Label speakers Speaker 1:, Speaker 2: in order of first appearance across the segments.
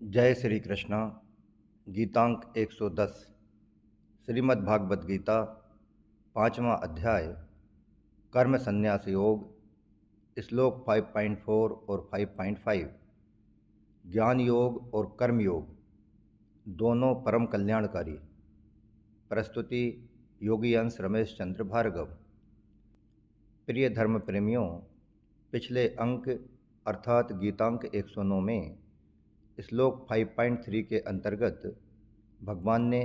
Speaker 1: जय श्री कृष्ण। गीतांक 110 श्रीमद्भागवत गीता, पाँचवा अध्याय, कर्म संन्यास योग, श्लोक 5.4 और 5.5। ज्ञान योग और कर्म योग दोनों परम कल्याणकारी। प्रस्तुति योगी अंश रमेश चंद्र भार्गव। प्रिय धर्म प्रेमियों, पिछले अंक अर्थात गीतांक 109 में श्लोक 5.3 के अंतर्गत भगवान ने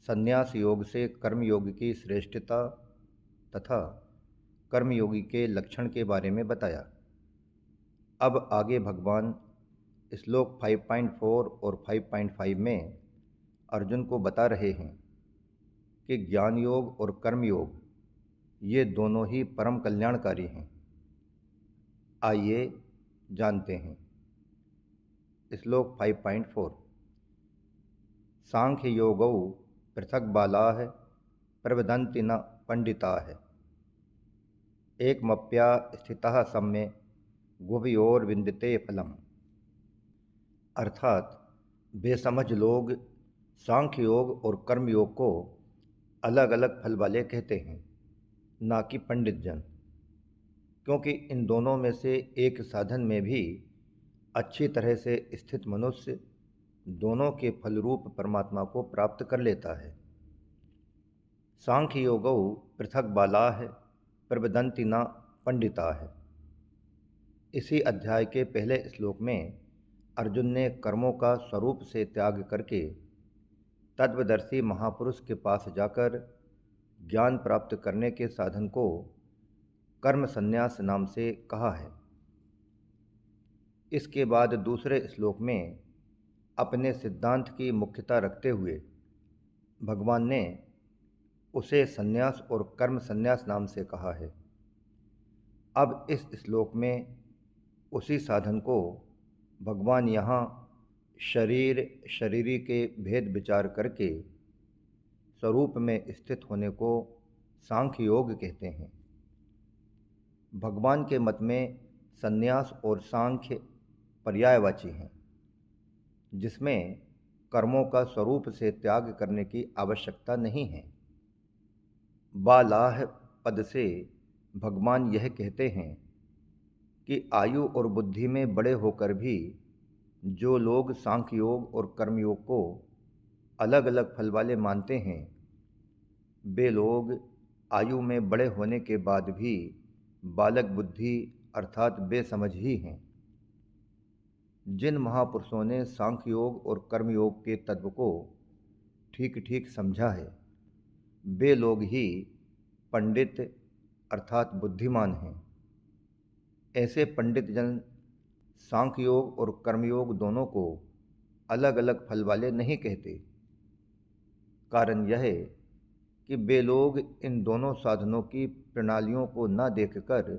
Speaker 1: संन्यास योग से कर्म योग की श्रेष्ठता तथा कर्मयोगी के लक्षण के बारे में बताया। अब आगे भगवान श्लोक 5.4 और 5.5 में अर्जुन को बता रहे हैं कि ज्ञान योग और कर्म योग ये दोनों ही परम कल्याणकारी हैं। आइए जानते हैं। श्लोक 5.4 सांख्य योगौ पृथक बालाः प्रवदन्ति न पंडिताः एकमप्या स्थितः सम्ये गुह्योर्विन्दते फलम्। अर्थात बेसमझ लोग सांख्य योग और कर्म योग को अलग अलग फल वाले कहते हैं, ना कि पंडित जन, क्योंकि इन दोनों में से एक साधन में भी अच्छी तरह से स्थित मनुष्य दोनों के फलरूप परमात्मा को प्राप्त कर लेता है। सांख्य योगौ पृथक बालाः प्रवदन्ति न पंडिताः। इसी अध्याय के पहले श्लोक में अर्जुन ने कर्मों का स्वरूप से त्याग करके तत्वदर्शी महापुरुष के पास जाकर ज्ञान प्राप्त करने के साधन को कर्म संन्यास नाम से कहा है। इसके बाद दूसरे श्लोक में अपने सिद्धांत की मुख्यता रखते हुए भगवान ने उसे संन्यास और कर्म संन्यास नाम से कहा है। अब इस श्लोक में उसी साधन को भगवान यहाँ शरीर शरीरी के भेद विचार करके स्वरूप में स्थित होने को सांख्य योग कहते हैं। भगवान के मत में संन्यास और सांख्य पर्यायवाची हैं, जिसमें कर्मों का स्वरूप से त्याग करने की आवश्यकता नहीं है। बालाह पद से भगवान यह कहते हैं कि आयु और बुद्धि में बड़े होकर भी जो लोग सांख्य योग और कर्मयोग को अलग अलग फल वाले मानते हैं, वे लोग आयु में बड़े होने के बाद भी बालक बुद्धि अर्थात बेसमझ ही हैं। जिन महापुरुषों ने सांख्य योग और कर्मयोग के तत्व को ठीक ठीक समझा है, वे लोग ही पंडित अर्थात बुद्धिमान हैं। ऐसे पंडित जन सांख्य योग और कर्मयोग दोनों को अलग अलग फल वाले नहीं कहते। कारण यह है कि वे लोग इन दोनों साधनों की प्रणालियों को न देखकर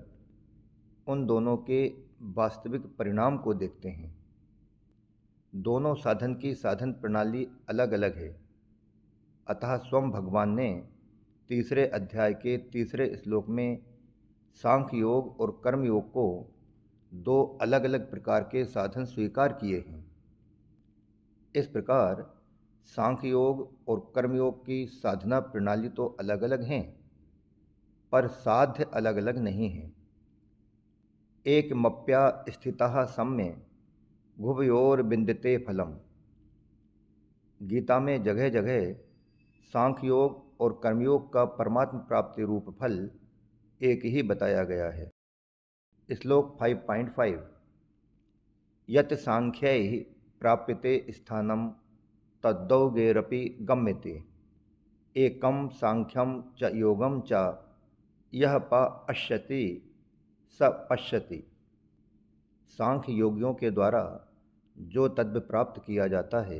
Speaker 1: उन दोनों के वास्तविक परिणाम को देखते हैं। दोनों साधन की साधन प्रणाली अलग अलग है। अतः स्वयं भगवान ने तीसरे अध्याय के तीसरे श्लोक में सांख्य योग और कर्म योग को दो अलग अलग प्रकार के साधन स्वीकार किए हैं। इस प्रकार सांख्य योग और कर्मयोग की साधना प्रणाली तो अलग अलग हैं, पर साध्य अलग अलग नहीं है। एक मप्या स्थितः सम्ये गुह्योर्विन्दते फलम्। गीता में जगह जगह सांख्य योग और कर्मयोग का परमात्म प्राप्ति रूप फल एक ही बताया गया है। श्लोक 5.5 यत् सांख्यैः प्राप्यते स्थानं तद्योगैरपि गम्यते एकं सांख्यं च योगं च यः पश्यति स पश्यति। सांख्य योगियों के द्वारा जो तत्व प्राप्त किया जाता है,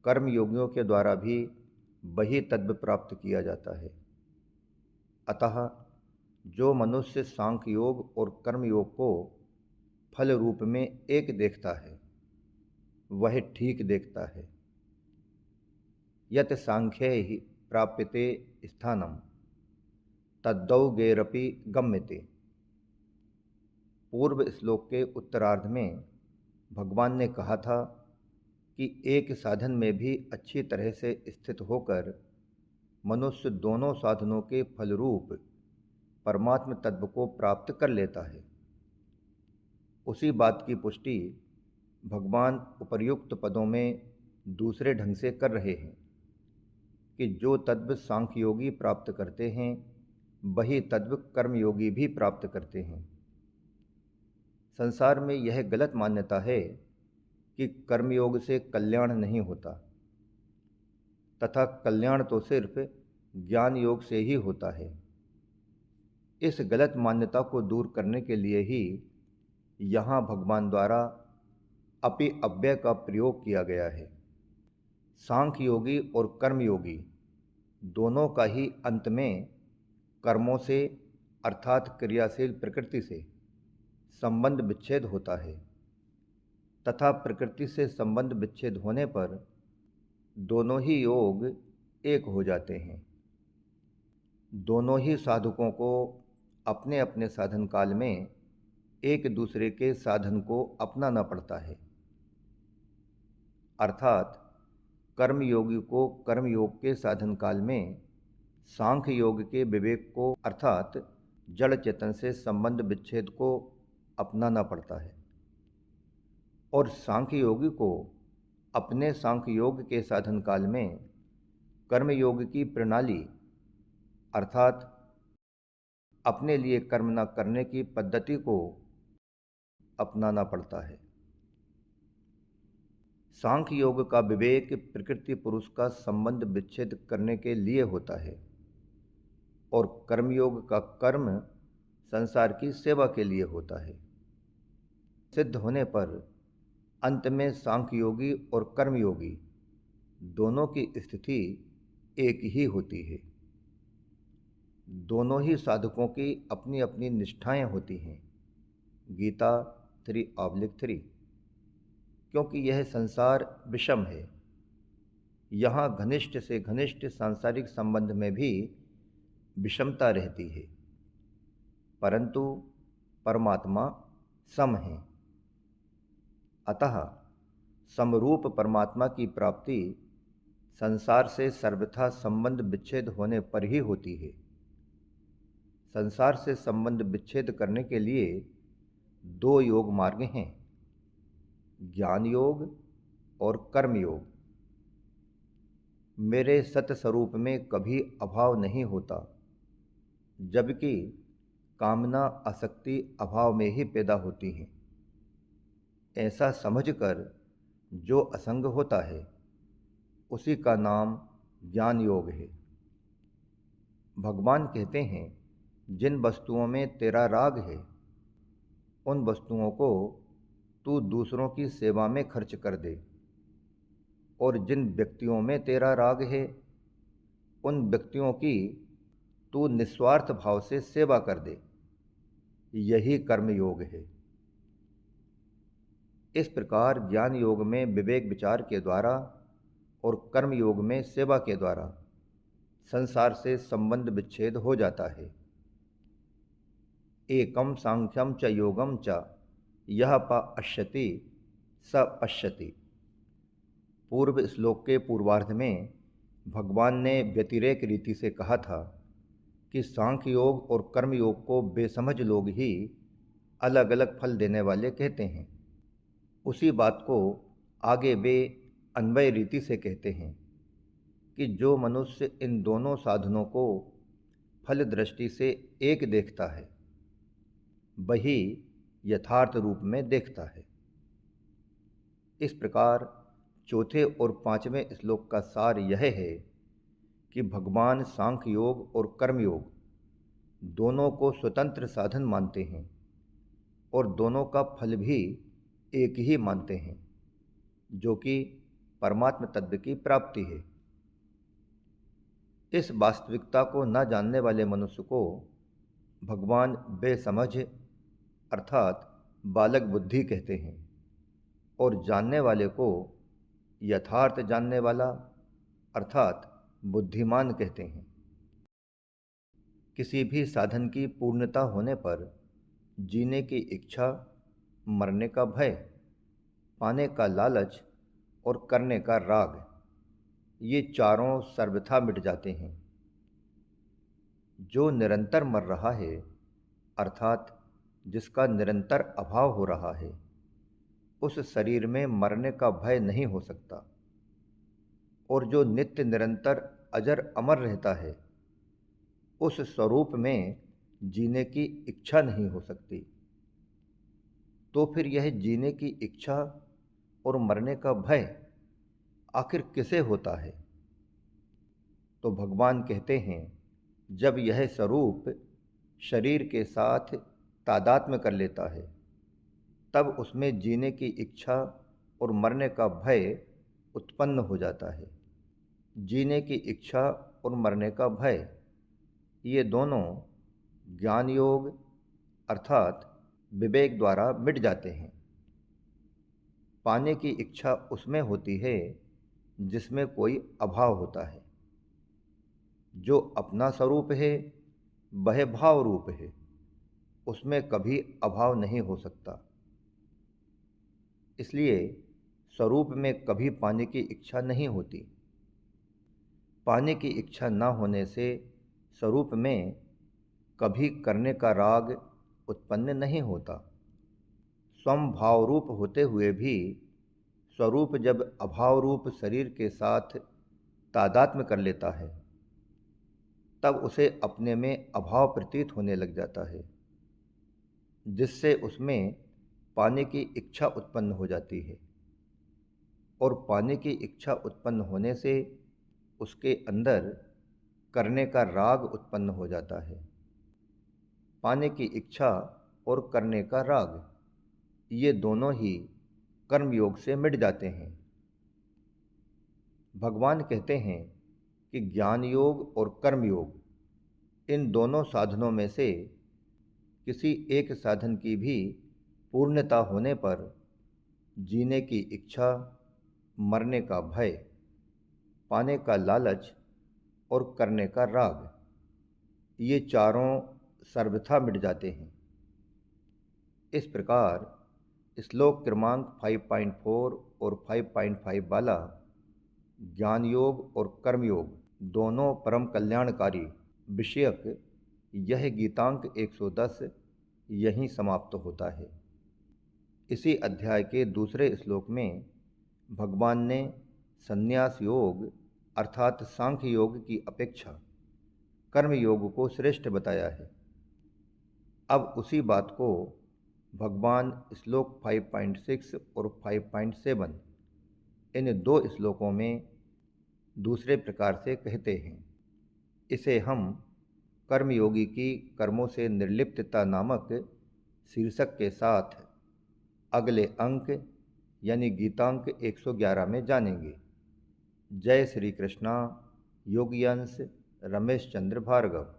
Speaker 1: कर्म योगियों के द्वारा भी वही तत्व प्राप्त किया जाता है। अतः जो मनुष्य सांख्य योग और कर्म योग को फल रूप में एक देखता है, वह ठीक देखता है। यत् सांख्यैः प्राप्यते स्थानं तद्योगैरपि गम्यते। पूर्व श्लोक के उत्तरार्ध में भगवान ने कहा था कि एक साधन में भी अच्छी तरह से स्थित होकर मनुष्य दोनों साधनों के फलरूप परमात्म तत्व को प्राप्त कर लेता है। उसी बात की पुष्टि भगवान उपर्युक्त पदों में दूसरे ढंग से कर रहे हैं कि जो तत्व सांख्य योगी प्राप्त करते हैं वही तत्व कर्मयोगी भी प्राप्त करते हैं। संसार में यह गलत मान्यता है कि कर्मयोग से कल्याण नहीं होता तथा कल्याण तो सिर्फ ज्ञान योग से ही होता है। इस गलत मान्यता को दूर करने के लिए ही यहाँ भगवान द्वारा अपि अव्यय का प्रयोग किया गया है। सांख्य योगी और कर्मयोगी दोनों का ही अंत में कर्मों से अर्थात क्रियाशील प्रकृति से संबंध विच्छेद होता है तथा प्रकृति से संबंध विच्छेद होने पर दोनों ही योग एक हो जाते हैं। दोनों ही साधकों को अपने अपने साधन काल में एक दूसरे के साधन को अपनाना पड़ता है। अर्थात कर्मयोगी को कर्मयोग के साधन काल में सांख्य योग के विवेक को अर्थात जड़ चेतन से संबंध विच्छेद को अपनाना पड़ता है और सांख्य योगी को अपने सांख्य योग के साधन काल में कर्मयोग की प्रणाली अर्थात अपने लिए कर्म न करने की पद्धति को अपनाना पड़ता है। सांख्य योग का विवेक प्रकृति पुरुष का संबंध विच्छेद करने के लिए होता है और कर्मयोग का कर्म संसार की सेवा के लिए होता है। सिद्ध होने पर अंत में सांख्य योगी और कर्मयोगी दोनों की स्थिति एक ही होती है। दोनों ही साधकों की अपनी अपनी निष्ठाएं होती हैं। गीता 3/3। क्योंकि यह संसार विषम है, यहाँ घनिष्ठ से घनिष्ठ सांसारिक संबंध में भी विषमता रहती है, परंतु परमात्मा सम है। अतः समरूप परमात्मा की प्राप्ति संसार से सर्वथा संबंध विच्छेद होने पर ही होती है। संसार से संबंध विच्छेद करने के लिए दो योग मार्ग हैं, ज्ञान योग और कर्म योग। मेरे सत स्वरूप में कभी अभाव नहीं होता, जबकि कामना आसक्ति अभाव में ही पैदा होती है। ऐसा समझकर जो असंग होता है उसी का नाम ज्ञान योग है। भगवान कहते हैं, जिन वस्तुओं में तेरा राग है उन वस्तुओं को तू दूसरों की सेवा में खर्च कर दे, और जिन व्यक्तियों में तेरा राग है उन व्यक्तियों की तू निस्वार्थ भाव से सेवा कर दे। यही कर्म योग है। इस प्रकार ज्ञान योग में विवेक विचार के द्वारा और कर्म योग में सेवा के द्वारा संसार से संबंध विच्छेद हो जाता है। एकम सांख्यम च योगम च यह पश्यति स पश्यति। पूर्व श्लोक के पूर्वार्ध में भगवान ने व्यतिरेक रीति से कहा था कि सांख्य योग और कर्म योग को बेसमझ लोग ही अलग अलग फल देने वाले कहते हैं। उसी बात को आगे वे अन्वय रीति से कहते हैं कि जो मनुष्य इन दोनों साधनों को फल दृष्टि से एक देखता है वही यथार्थ रूप में देखता है। इस प्रकार चौथे और पांचवें श्लोक का सार यह है कि भगवान सांख्य योग और कर्म योग दोनों को स्वतंत्र साधन मानते हैं और दोनों का फल भी एक ही मानते हैं, जो कि परमात्म तत्व की प्राप्ति है। इस वास्तविकता को न जानने वाले मनुष्य को भगवान बेसमझ अर्थात बालक बुद्धि कहते हैं और जानने वाले को यथार्थ जानने वाला अर्थात बुद्धिमान कहते हैं। किसी भी साधन की पूर्णता होने पर जीने की इच्छा, मरने का भय पाने का लालच और करने का राग, ये चारों सर्वथा मिट जाते हैं। जो निरंतर मर रहा है, अर्थात जिसका निरंतर अभाव हो रहा है, उस शरीर में मरने का भय नहीं हो सकता। और जो नित्य निरंतर अजर अमर रहता है, उस स्वरूप में जीने की इच्छा नहीं हो सकती। तो फिर यह जीने की इच्छा और मरने का भय आखिर किसे होता है? तो भगवान कहते हैं, जब यह स्वरूप शरीर के साथ तादात्म्य कर लेता है, तब उसमें जीने की इच्छा और मरने का भय उत्पन्न हो जाता है। जीने की इच्छा और मरने का भय, ये दोनों ज्ञान योग अर्थात विवेक द्वारा मिट जाते हैं। पाने की इच्छा उसमें होती है जिसमें कोई अभाव होता है। जो अपना स्वरूप है वह भाव रूप है, उसमें कभी अभाव नहीं हो सकता। इसलिए स्वरूप में कभी पाने की इच्छा नहीं होती। पाने की इच्छा न होने से स्वरूप में कभी करने का राग उत्पन्न नहीं होता। स्वम भाव रूप होते हुए भी स्वरूप जब अभाव रूप शरीर के साथ तादात्म्य कर लेता है, तब उसे अपने में अभाव प्रतीत होने लग जाता है, जिससे उसमें पाने की इच्छा उत्पन्न हो जाती है। और पाने की इच्छा उत्पन्न होने से उसके अंदर करने का राग उत्पन्न हो जाता है। पाने की इच्छा और करने का राग, ये दोनों ही कर्मयोग से मिट जाते हैं। भगवान कहते हैं कि ज्ञान योग और कर्म योग, इन दोनों साधनों में से किसी एक साधन की भी पूर्णता होने पर जीने की इच्छा, मरने का भय, पाने का लालच और करने का राग, ये चारों सर्वथा मिट जाते हैं। इस प्रकार श्लोक क्रमांक 5.4 और 5.5 वाला ज्ञान योग और कर्म योग दोनों परम कल्याणकारी विषयक यह गीतांक 110 यहीं समाप्त होता है। इसी अध्याय के दूसरे श्लोक में भगवान ने संन्यास योग अर्थात सांख्य योग की अपेक्षा कर्म योग को श्रेष्ठ बताया है। अब उसी बात को भगवान श्लोक 5.6 और 5.7 इन दो श्लोकों में दूसरे प्रकार से कहते हैं। इसे हम कर्मयोगी की कर्मों से निर्लिप्तता नामक शीर्षक के साथ अगले अंक यानी गीतांक 111 में जानेंगे। जय श्री कृष्णा। योगी अंश रमेश चंद्र भार्गव।